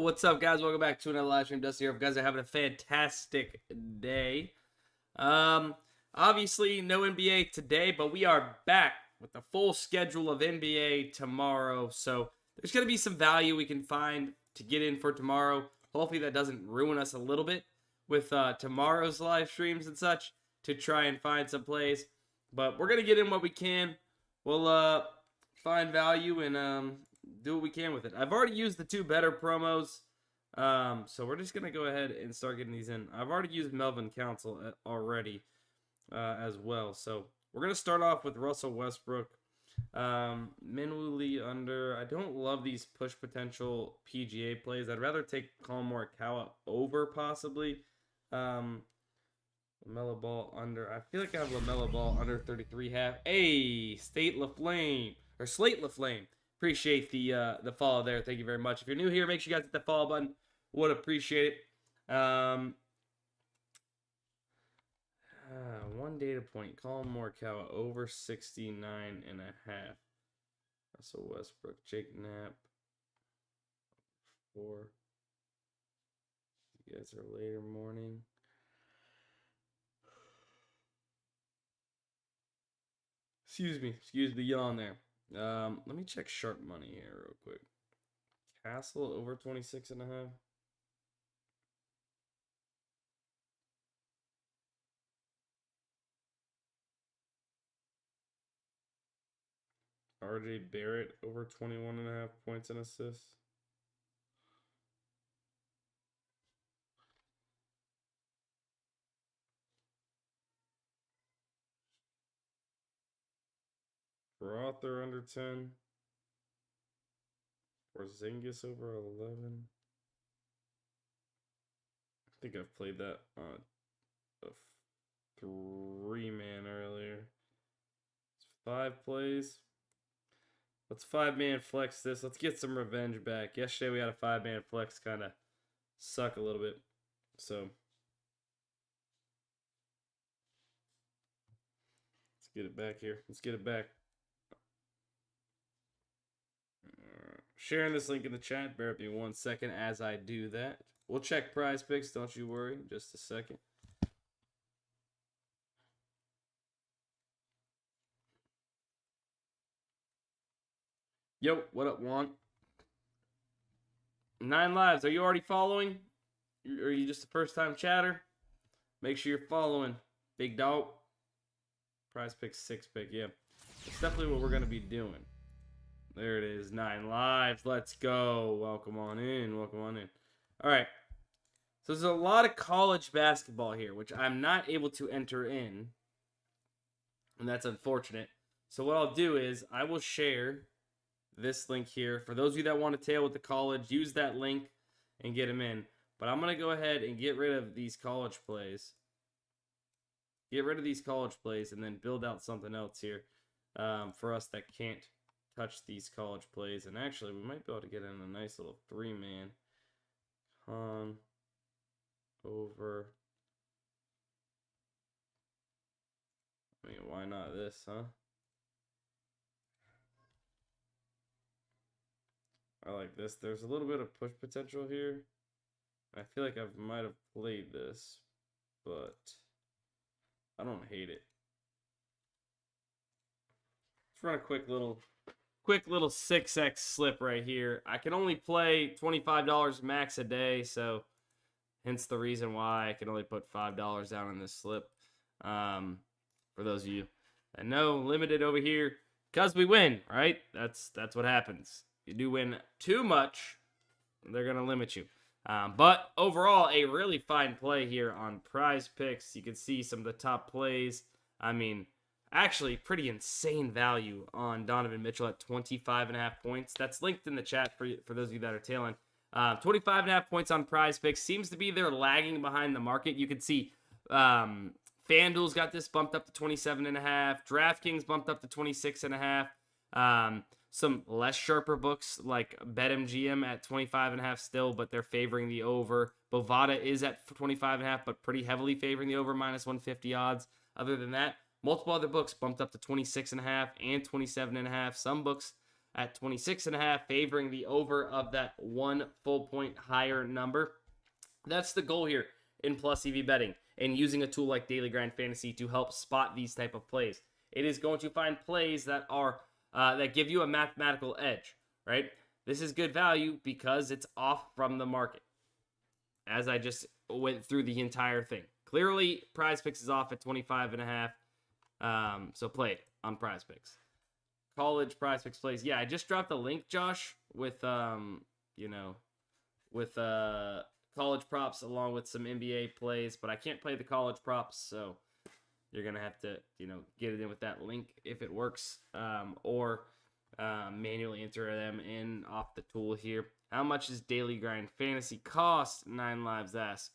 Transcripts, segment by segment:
what's up, guys? Welcome back to another live stream. Dustin here. If you guys are having a fantastic day. Obviously, no NBA today, but we are back with the full schedule of NBA tomorrow. So there's going to be some value we can find to get in for tomorrow. Hopefully that doesn't ruin us a little bit with tomorrow's live streams and such to try and find some plays. But we're going to get in what we can. We'll find value and do what we can with it. I've already used the two better promos, so we're just going to go ahead and start getting these in. I've already used Melvin Council already as well. So we're going to start off with Russell Westbrook. Minwoo Lee under. I don't love these push potential PGA plays. I'd rather take Colin Morikawa over possibly. LaMelo Ball under. I feel like I have LaMelo Ball under 33.5. Hey, Slate LaFlame. Appreciate the follow there. Thank you very much. If you're new here, make sure you guys hit the follow button. Would appreciate it. One data point. Colin Morikawa over 69.5. Russell Westbrook. Jake Knapp. 4. You guys are later morning. Excuse the yawn there. Let me check sharp money here real quick. Castle over 26.5. RJ Barrett over 21.5 points and assists. Rother under 10. Porzingis over 11. I think I've played that on a 3-man earlier. It's 5 plays. Let's 5-man flex this. Let's get some revenge back. Yesterday we had a 5-man flex kind of suck a little bit. So let's get it back here. Let's get it back. Sharing this link in the chat. Bear with me 1 second as I do that. We'll check PrizePicks. Don't you worry. Just a second. Yo, what up, Juan? 9 lives. Are you already following? Or are you just a first-time chatter? Make sure you're following. Big dog. PrizePicks 6-pick. Yeah. It's definitely what we're going to be doing. There it is. 9 lives. Let's go. Welcome on in. Welcome on in. All right. So there's a lot of college basketball here, which I'm not able to enter in. And that's unfortunate. So what I'll do is I will share this link here. For those of you that want to tail with the college, use that link and get them in. But I'm going to go ahead and get rid of these college plays. Get rid of these college plays and then build out something else here for us that can't touch these college plays. And actually, we might be able to get in a nice little 3-man. Con over. I mean, why not this, huh? I like this. There's a little bit of push potential here. I feel like I might have played this, but I don't hate it. Let's run a quick little 6x slip right here. I can only play $25 max a day, so hence the reason why I can only put $5 down on this slip. For those of you that know, limited over here because we win, right? That's what happens. You do win too much, they're going to limit you. But overall, a really fine play here on PrizePicks. You can see some of the top plays. I mean, actually pretty insane value on Donovan Mitchell at 25.5 points. That's linked in the chat for those of you that are tailing. 25.5 points on PrizePicks. Seems to be they're lagging behind the market. You can see FanDuel's got this bumped up to 27.5. DraftKings bumped up to 26.5. Some less sharper books like BetMGM at 25.5 still, but they're favoring the over. Bovada is at 25.5, but pretty heavily favoring the over, minus 150 odds. Other than that, multiple other books bumped up to 26.5 and 27.5. Some books at 26.5, favoring the over of that 1 full point higher number. That's the goal here in plus EV betting, and using a tool like Daily Grind Fantasy to help spot these type of plays. It is going to find plays that are that give you a mathematical edge, right? This is good value because it's off from the market, as I just went through the entire thing. Clearly, PrizePicks is off at 25.5, so play it on PrizePicks. College PrizePicks plays. Yeah, I just dropped the link, Josh, with college props along with some NBA plays, but I can't play the college props, so you're gonna have to get it in with that link if it works, or manually enter them in off the tool here. How much does Daily Grind Fantasy cost? 9 Lives asks.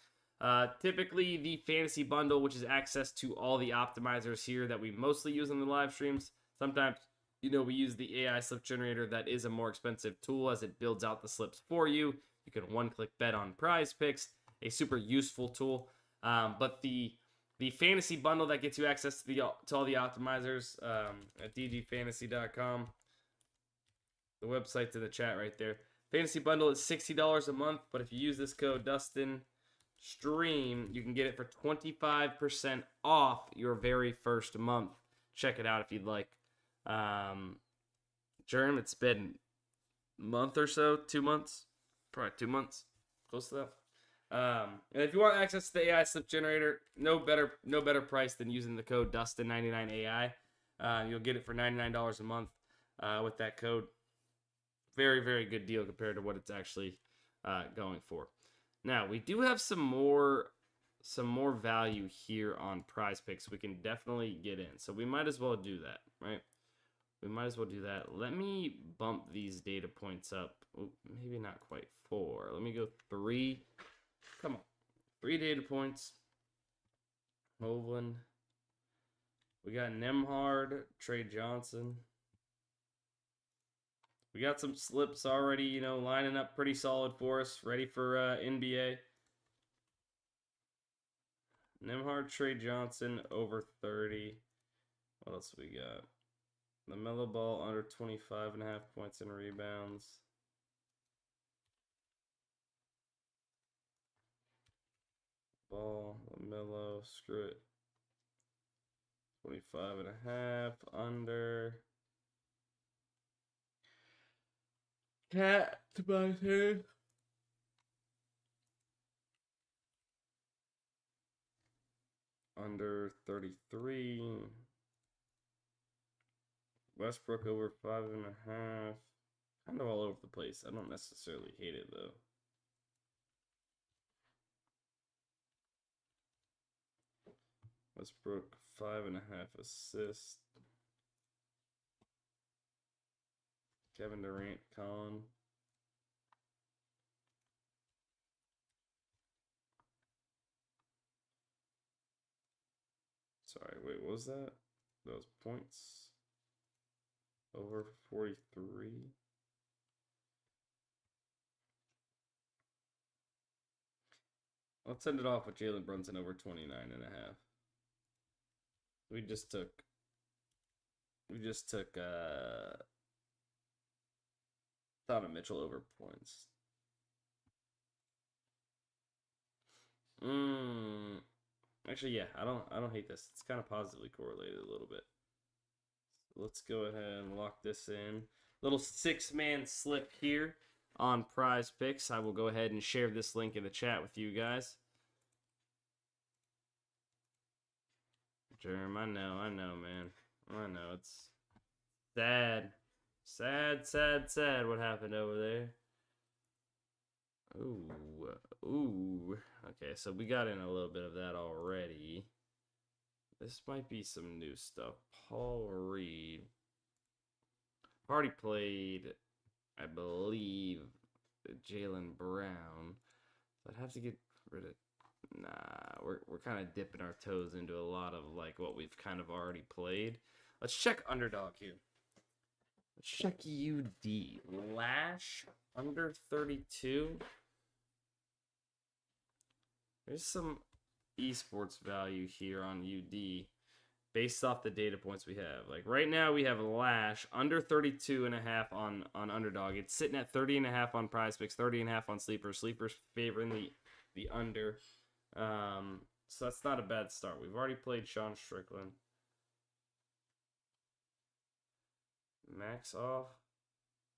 Typically, the fantasy bundle, which is access to all the optimizers here that we mostly use in the live streams. Sometimes, we use the AI slip generator. That is a more expensive tool as it builds out the slips for you. You can one-click bet on PrizePicks, a super useful tool. But the fantasy bundle that gets you access to all the optimizers at dgfantasy.com. The website's in the chat right there. Fantasy bundle is $60 a month, but if you use this code DUSTIN Stream, you can get it for 25% off your very first month. Check it out if you'd like. Germ, it's been a month or so, 2 months, probably 2 months, close to that. And if you want access to the AI slip generator, no better price than using the code DUSTIN99AI. You'll get it for $99 a month with that code. Very, very good deal compared to what it's actually going for. Now, we do have some more value here on PrizePicks. We can definitely get in. So we might as well do that, right? We might as well do that. Let me bump these data points up. Ooh, maybe not quite 4. Let me go 3. Come on. 3 data points. Hovland. We got Nemhard, Trey Johnson. We got some slips already, lining up pretty solid for us. Ready for NBA. Nemhard, Trey Johnson, over 30. What else we got? LaMelo Ball, under 25.5 points and rebounds. Ball, LaMelo, screw it. 25.5, under. Cat to my head. Under 33. Westbrook over 5.5. Kind of all over the place. I don't necessarily hate it though. Westbrook 5.5 assists. Kevin Durant, Colin. Sorry, wait, what was that? Those points. Over 43. Let's send it off with Jalen Brunson over 29.5. We just took Donovan Mitchell over points. Actually, yeah, I don't hate this. It's kind of positively correlated a little bit. So let's go ahead and lock this in. Little 6-man slip here on PrizePicks. I will go ahead and share this link in the chat with you guys. Germ, I know, man. I know, it's sad. Sad what happened over there. Ooh. Okay, so we got in a little bit of that already. This might be some new stuff. Paul Reed. Already played, I believe, Jaylen Brown. So I'd have to get rid of... Nah, we're kind of dipping our toes into a lot of like what we've kind of already played. Let's check Underdog here. Let's check UD. Lash under 32. There's some esports value here on UD based off the data points we have. Like right now we have Lash under 32.5 on Underdog. It's sitting at 30.5 on PrizePicks, 30.5 on Sleeper. Sleeper's favoring the under. So that's not a bad start. We've already played Sean Strickland. Max off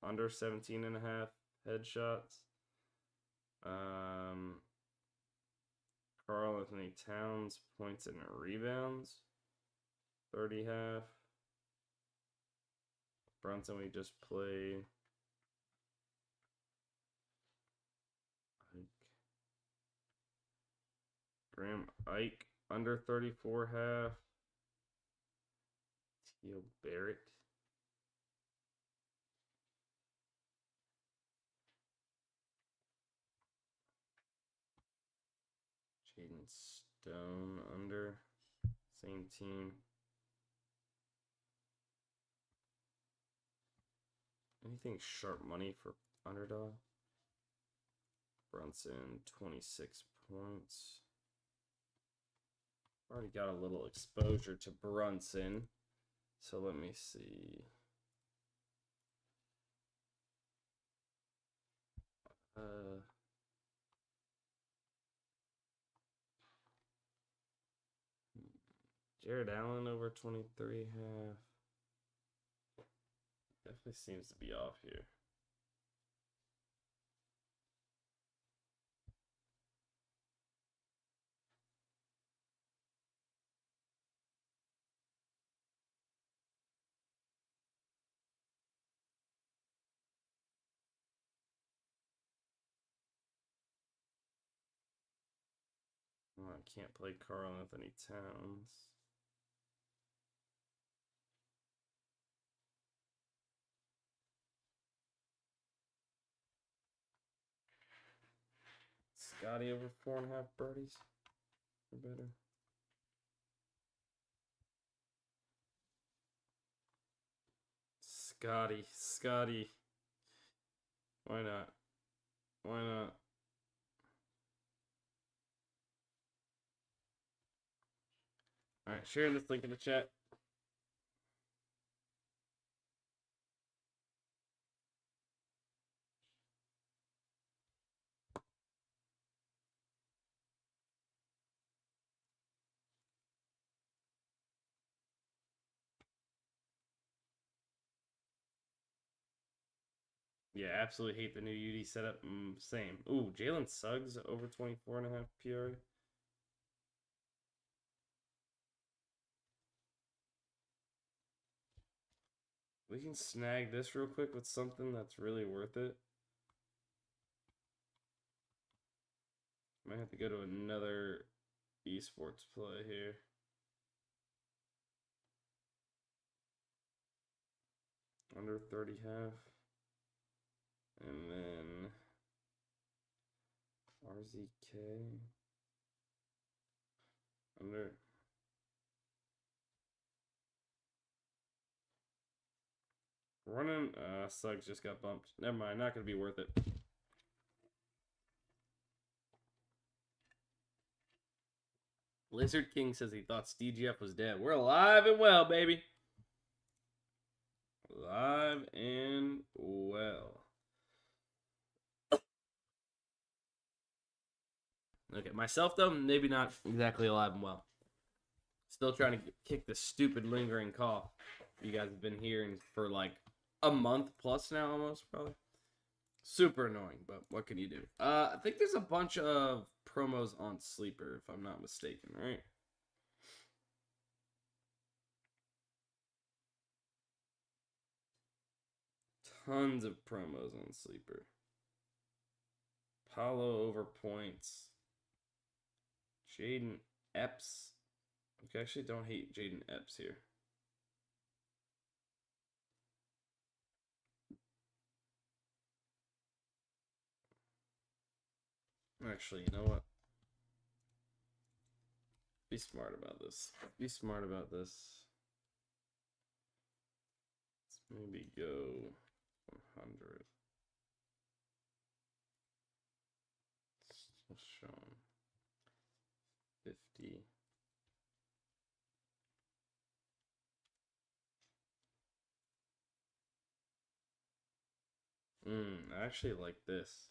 under 17.5 headshots. Karl Anthony Towns points and rebounds. 30.5. Brunson we just played. Graham Ike under 34.5. Teal Barrett. Jaden Stone under. Same team. Anything sharp money for Underdog? Brunson, 26 points. Already got a little exposure to Brunson. So let me see. Jared Allen over 23.5. Definitely seems to be off here. Oh, I can't play Karl Anthony Towns. Scotty over 4.5 birdies. Or better. Scotty. Why not? Why not? Alright, share this link in the chat. Yeah, absolutely hate the new UD setup. Same. Ooh, Jalen Suggs over 24.5 PRA. We can snag this real quick with something that's really worth it. Might have to go to another esports play here. Under 30.5. And then RZK. Under. Running. Suggs just got bumped. Never mind, not going to be worth it. Lizard King says he thought DGF was dead. We're alive and well, baby. Alive and well. Okay, myself though, maybe not exactly alive and well. Still trying to kick the stupid lingering cough you guys have been hearing for like a month plus now, almost probably. Super annoying, but what can you do? I think there's a bunch of promos on Sleeper, if I'm not mistaken, right? Tons of promos on Sleeper. Paulo over points. Jaden Epps. Okay, actually don't hate Jaden Epps here. Actually, you know what? Be smart about this. Be smart about this. Let's maybe go 100. Still showing 50. I actually like this.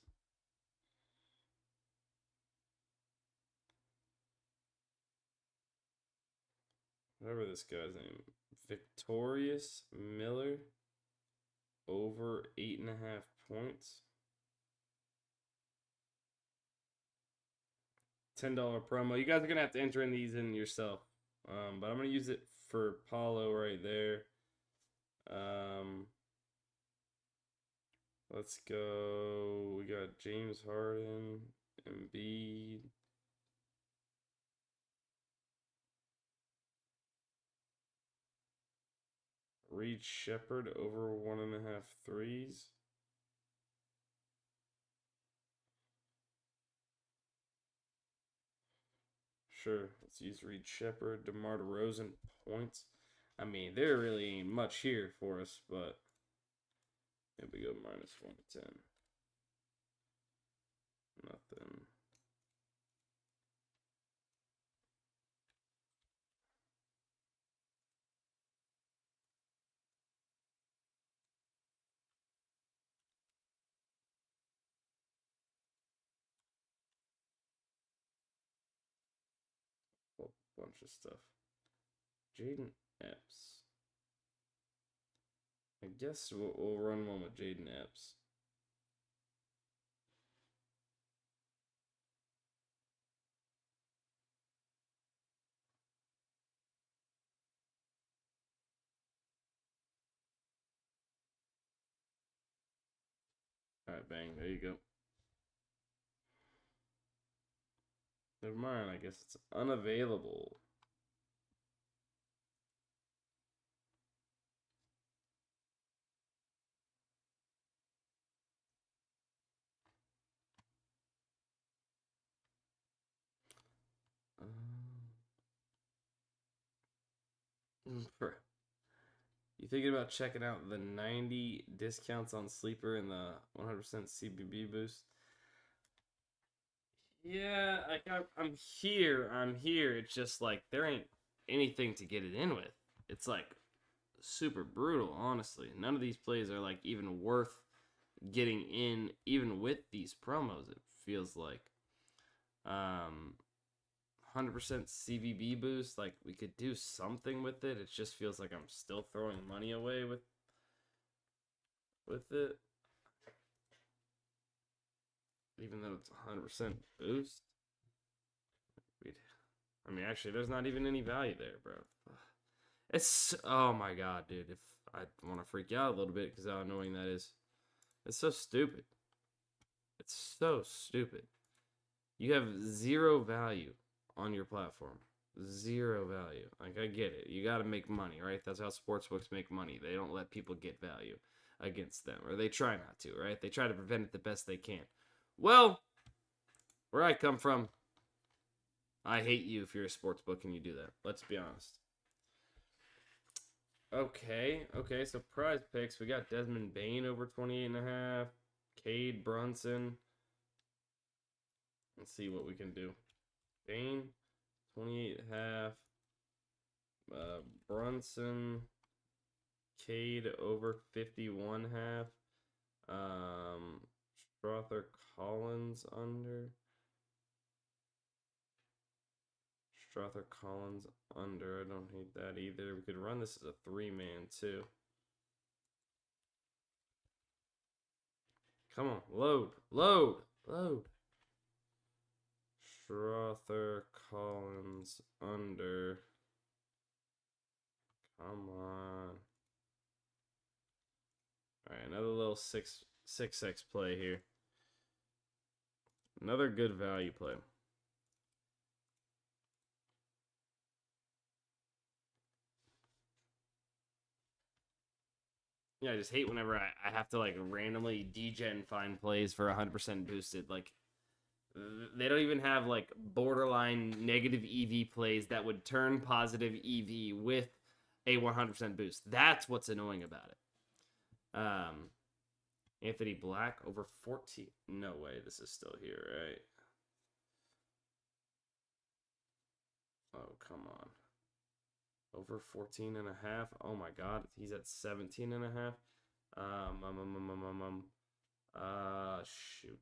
Whatever this guy's name. Victorious Miller. Over 8.5 points. $10 promo. You guys are going to have to enter in these in yourself. But I'm going to use it for Paulo right there. Let's go. We got James Harden, Embiid. Reed Shepherd over 1.5 threes. Sure, let's use Reed Shepherd. DeMar DeRozan points. I mean, there really ain't much here for us, but here we go, -110. Nothing. A bunch of stuff. Jaden Epps. I guess we'll run one with Jaden Epps. Alright, bang, there you go. Never mind, I guess it's unavailable. You thinking about checking out the 90 discounts on Sleeper and the 100% CBB boost? Yeah, I'm here. I'm here. It's just like there ain't anything to get it in with. It's like super brutal, honestly. None of these plays are like even worth getting in, even with these promos. It feels like 100% CBB boost. Like we could do something with it. It just feels like I'm still throwing money away with it. Even though it's 100% boost. I mean, actually, there's not even any value there, bro. It's, oh my god, dude. If I want to freak out a little bit because how annoying that is. It's so stupid. It's so stupid. You have zero value on your platform. Zero value. Like, I get it. You got to make money, right? That's how sportsbooks make money. They don't let people get value against them, or they try not to, right? They try to prevent it the best they can. Well, where I come from, I hate you if you're a sportsbook and you do that. Let's be honest. Okay, so PrizePicks, we got Desmond Bane over 28.5. Cade Brunson. Let's see what we can do. Bane, 28.5. Brunson, Cade over 51.5. Strother Collins under. Strother Collins under. I don't hate that either. We could run this as a 3-man too. Come on, load. Strother Collins under. Come on. Alright, another little 6x play here. Another good value play. Yeah, I just hate whenever I have to like randomly degen find plays for 100% boosted. Like they don't even have like borderline negative EV plays that would turn positive EV with a 100% boost. That's what's annoying about it. Anthony Black over 14. No way, this is still here, right? Oh, come on. Over 14.5. Oh my god, he's at 17.5. Shoot.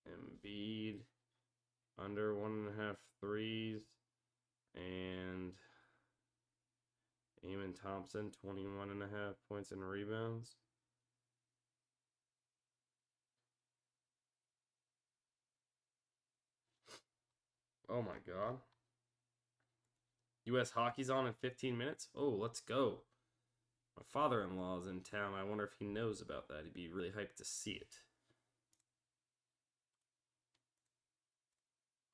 Embiid under 1.5 threes, and Eamon Thompson 21.5 points and rebounds. Oh my god. U.S. hockey's on in 15 minutes? Oh, let's go. My father-in-law is in town. I wonder if he knows about that. He'd be really hyped to see it.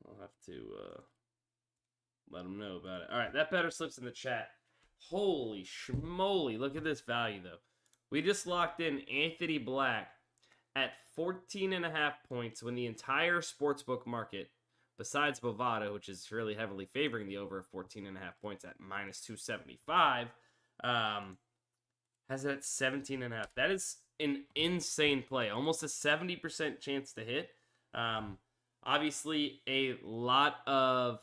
I'll have to let him know about it. All right, that better slips in the chat. Holy schmoly. Look at this value, though. We just locked in Anthony Black at 14.5 points when the entire sportsbook market, besides Bovada, which is really heavily favoring the over 14.5 points at minus 275, has it at 17.5. That is an insane play. Almost a 70% chance to hit. Obviously, a lot of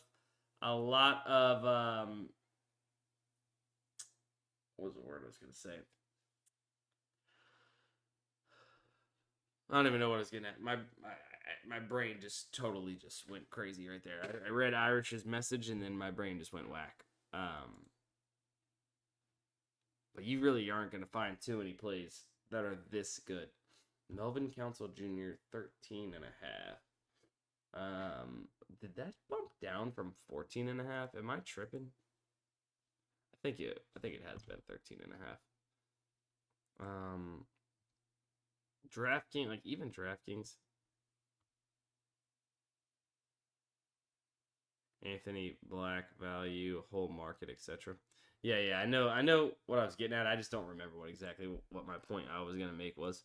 what was the word I was going to say? I don't even know what I was getting at. My brain just totally just went crazy right there. I read Irish's message and then my brain just went whack. But you really aren't going to find too many plays that are this good. Melvin Council Jr. 13.5. Did that bump down from 14.5? Am I tripping? I think it has been 13.5. DraftKings, like even DraftKings. Anthony Black value, whole market, etc. Yeah, I know what I was getting at. I just don't remember what my point I was gonna make was.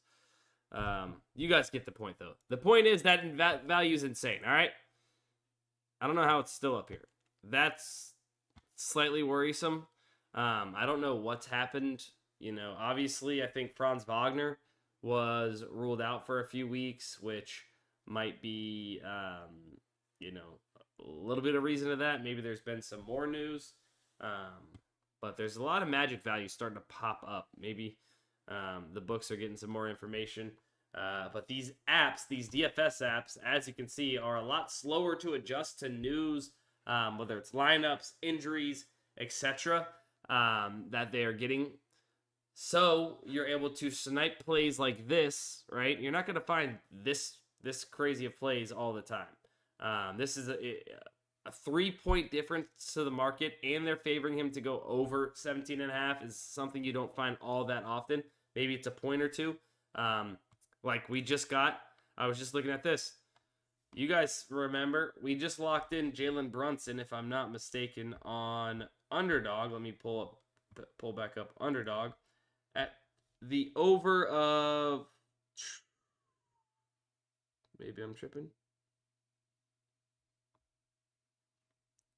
You guys get the point though. The point is that value is insane. All right. I don't know how it's still up here. That's slightly worrisome. I don't know what's happened. You know, obviously, I think Franz Wagner was ruled out for a few weeks, which might be, you know, a little bit of reason to that. Maybe there's been some more news. But there's a lot of magic value starting to pop up. Maybe the books are getting some more information. But these apps, these DFS apps, as you can see, are a lot slower to adjust to news, whether it's lineups, injuries, etc., that they are getting. So you're able to snipe plays like this, right? You're not going to find this crazy of plays all the time. This is a 3-point difference to the market, and they're favoring him to go over 17.5 is something you don't find all that often. Maybe it's a point or two. Like we just got, I was just looking at this. You guys remember, we just locked in Jalen Brunson, if I'm not mistaken, on Underdog. Let me pull back up Underdog at the over of, maybe I'm tripping.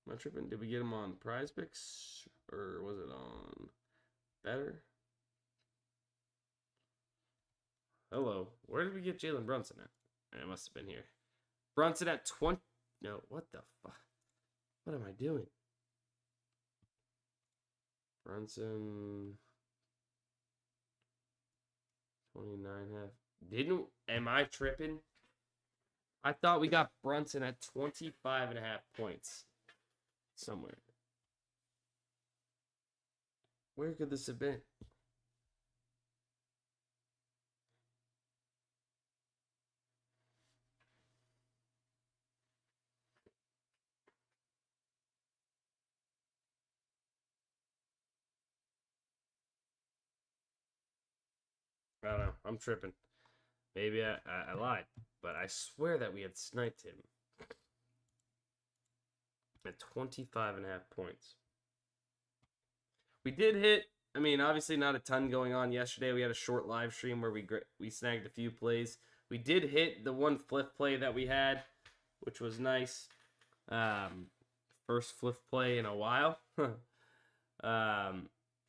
Am I tripping? Did we get him on PrizePicks or was it on Better? Hello. Where did we get Jalen Brunson at? It must have been here. Brunson at 20. No, what the fuck? What am I doing? Brunson 29.5. Am I tripping? I thought we got Brunson at 25.5 points. Somewhere. Where could this have been? I don't know. I'm tripping. Maybe I lied. But I swear that we had sniped him at 25.5 points. We did hit, I mean, obviously not a ton going on yesterday. We had a short live stream where we snagged a few plays. We did hit the one Fliff play that we had, which was nice. First Fliff play in a while.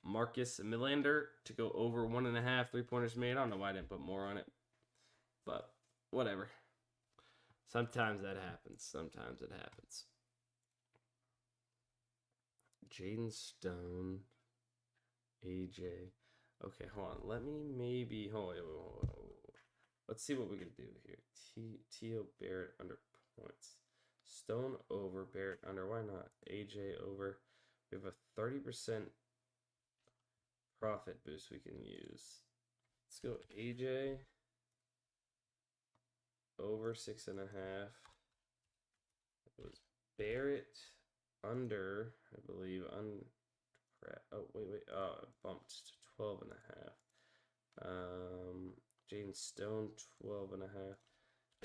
Marcus Millander to go over 1.5 3-pointers made. I don't know why I didn't put more on it, but whatever. Sometimes that happens. Sometimes it happens. Jaden Stone, AJ. Okay, hold on. Let me maybe hold on. Let's see what we can do here. T.O. Barrett under points. Stone over, Barrett under. Why not? AJ over. We have a 30% profit boost we can use. Let's go AJ over 6.5. It was Barrett under, I believe. Oh, wait. Oh, it bumped to 12.5. Jaden Stone, 12.5.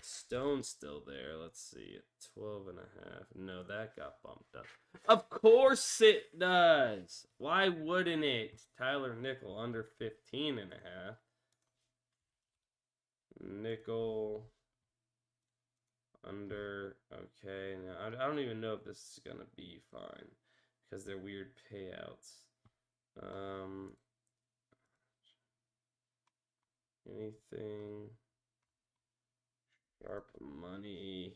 Stone's still there. Let's see. 12.5. No, that got bumped up. Of course it does. Why wouldn't it? Tyler Nickel under 15.5. Nickel under. Okay. Now, I don't even know if this is going to be fine because they're weird payouts. Anything. Sharp money.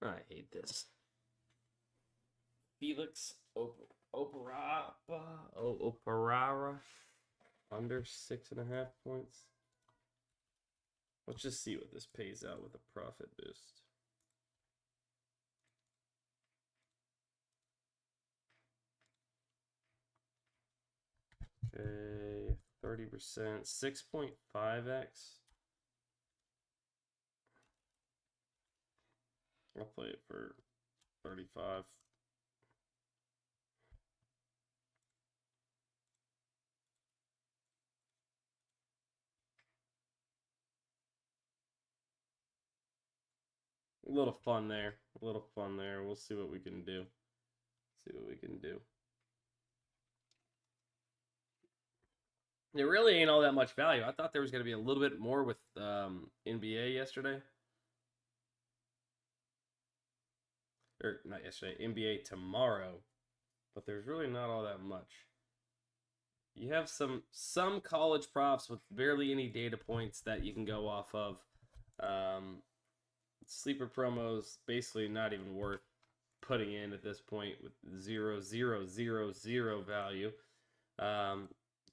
I hate this. Felix Operara under 6.5 points. Let's just see what this pays out with a profit boost. Okay, 30%, 6.5x. I'll play it for 35. A little fun there. A little fun there. We'll see what we can do. See what we can do. There really ain't all that much value. I thought there was going to be a little bit more with NBA yesterday. Or not yesterday, NBA tomorrow. But there's really not all that much. You have some college props with barely any data points that you can go off of. Sleeper promos basically not even worth putting in at this point with 0.000 value.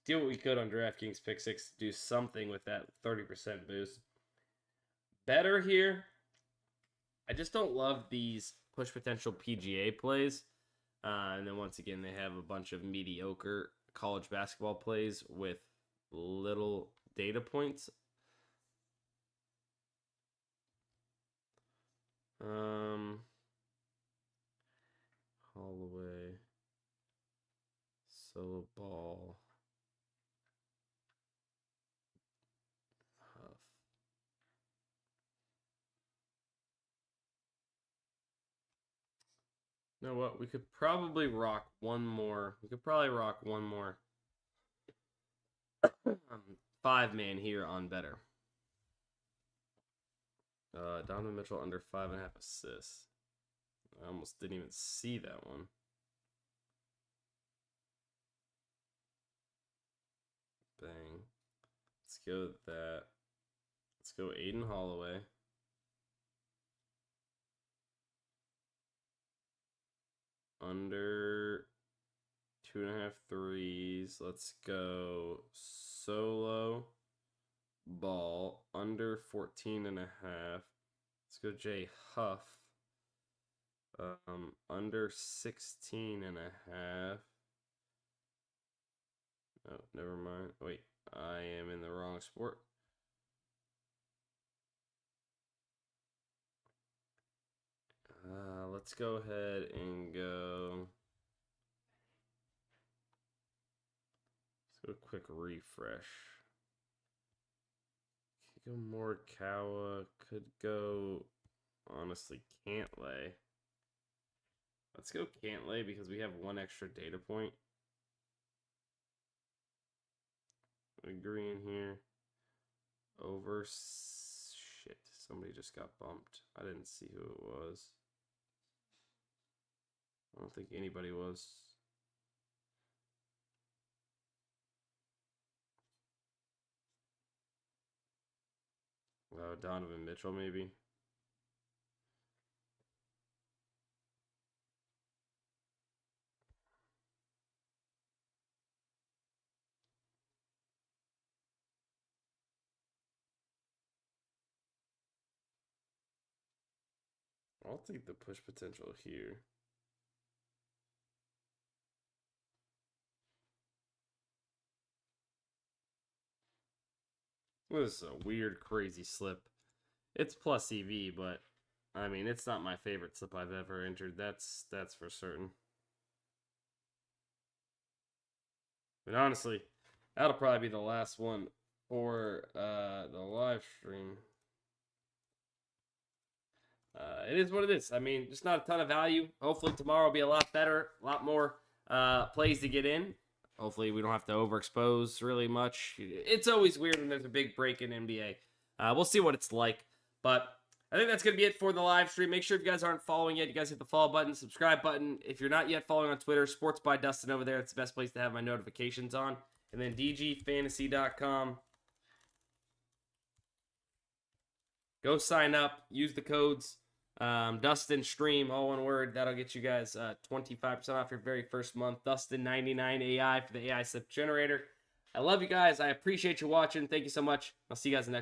Do what we could on DraftKings Pick 6 to do something with that 30% boost. Better here. I just don't love these push potential PGA plays. And then once again, they have a bunch of mediocre college basketball plays with little data points. Holloway. Solo ball. Huff. You know what? We could probably rock one more. 5-man here on better. Donovan Mitchell under 5.5 assists. I almost didn't even see that one. Bang. Let's go with that. Let's go Aiden Holloway. Under 2.5 threes. Let's go solo ball under 14.5. Let's go Jay Huff. Under 16.5. Oh, never mind. Wait, I am in the wrong sport. Let's go ahead and go. Let's go quick refresh. Could go Morikawa. Could go, honestly, Cantlay. Let's go Cantlay because we have one extra data point. Green here. Over. Shit. Somebody just got bumped. I didn't see who it was. I don't think anybody was. Donovan Mitchell, maybe. I'll take the push potential here. This is a weird, crazy slip. It's plus EV, but I mean, it's not my favorite slip I've ever entered. That's for certain. But honestly, that'll probably be the last one for the live stream. It is what it is. I mean, just not a ton of value. Hopefully tomorrow will be a lot better, a lot more plays to get in. Hopefully we don't have to overexpose really much. It's always weird when there's a big break in NBA. We'll see what it's like. But I think that's going to be it for the live stream. Make sure if you guys aren't following yet, you guys hit the follow button, subscribe button. If you're not yet following on Twitter, Sports by Dustin over there. It's the best place to have my notifications on. And then dgfantasy.com. Go sign up. Use the codes. Dustin Stream, all one word. That'll get you guys 25% off your very first month. Dustin99 AI for the AI slip generator. I love you guys. I appreciate you watching. Thank you so much. I'll see you guys next.